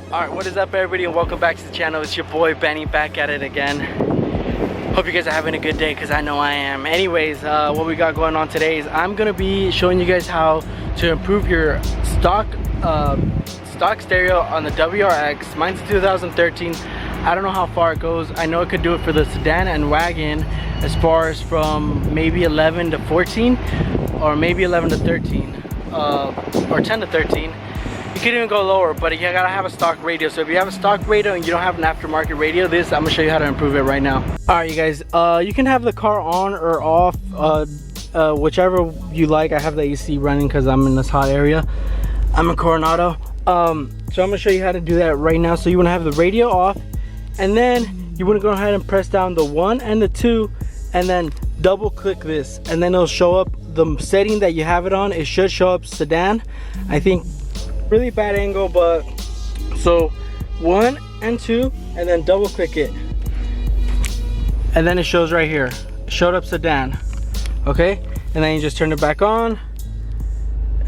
Alright, what is up everybody and welcome back to the channel. It's your boy Benny back at it again. Hope you guys are having a good day because I know I am. Anyways, what we got going on today is I'm gonna be showing you guys how to improve your stock stereo on the WRX. Mine's 2013. I don't know how far it goes. I know it could do it for the sedan and wagon as far as from maybe 11 to 14 or maybe 11 to 13 or 10 to 13. You could even go lower, but you gotta have a stock radio. So if you have a stock radio and you don't have an aftermarket radio, I'm gonna show you how to improve it right now. Alright you guys, you can have the car on or off, whichever you like. I have the AC running because I'm in this hot area. I'm in Coronado. So I'm gonna show you how to do that right now. So you wanna have the radio off, and then you wanna go ahead and press down the 1 and the 2, and then double click this, and then it'll show up the setting that you have it on. It should show up sedan. I think really bad angle, but so 1 and 2, and then double click it, and then it shows right here, showed up sedan. Okay, and then you just turn it back on,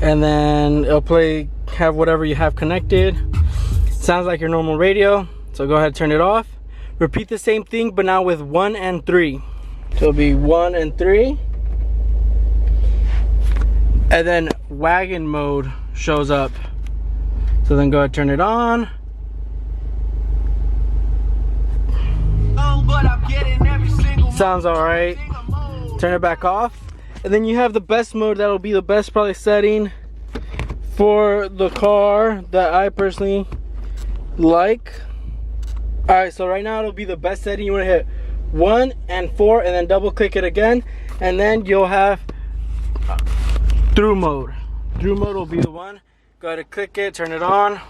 and then it'll play, have whatever you have connected. Sounds like your normal radio, so go ahead and turn it off. Repeat the same thing but now with 1 and 3. So it'll be 1 and 3, and then wagon mode shows up. So then go ahead and turn it on. Sounds alright. Turn it back off. And then you have the best mode. That'll be the best probably setting for the car that I personally like. Alright, so right now it'll be the best setting. You want to hit 1 and 4 and then double click it again. And then you'll have through mode. Through mode will be the one. Go ahead and click it, turn it on,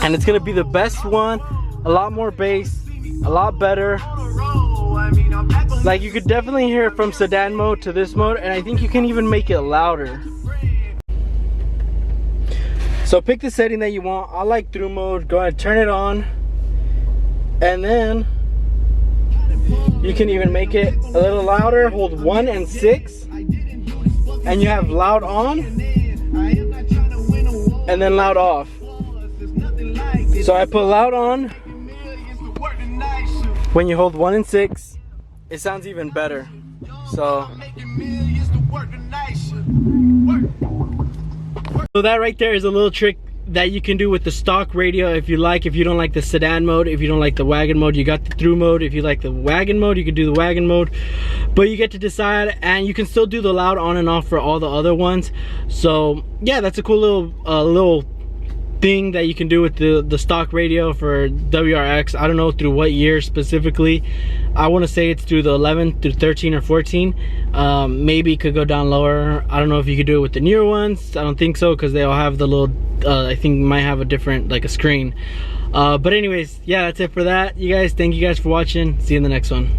and it's gonna be the best one. A lot more bass, a lot better. Like you could definitely hear it from sedan mode to this mode, and I think you can even make it louder. So pick the setting that you want. I like through mode. Go ahead, turn it on, and then you can even make it a little louder. Hold 1 and 6. And you have loud on and then loud off. So I put loud on. When you hold 1 and 6, it sounds even better. So that right there is a little trick that you can do with the stock radio if you like. If you don't like the sedan mode, if you don't like the wagon mode, you got the through mode. If you like the wagon mode, you can do the wagon mode, but you get to decide, and you can still do the loud on and off for all the other ones. So yeah, that's a cool little thing that you can do with the stock radio for WRX. I don't know through what year specifically. I want to say it's through the 11 through 13 or 14. Maybe it could go down lower. I don't know if you could do it with the newer ones. I don't think so, because they all have the little I think might have a different, like a screen. But anyways, yeah, that's it for that. You guys, thank you guys for watching. See you in the next one.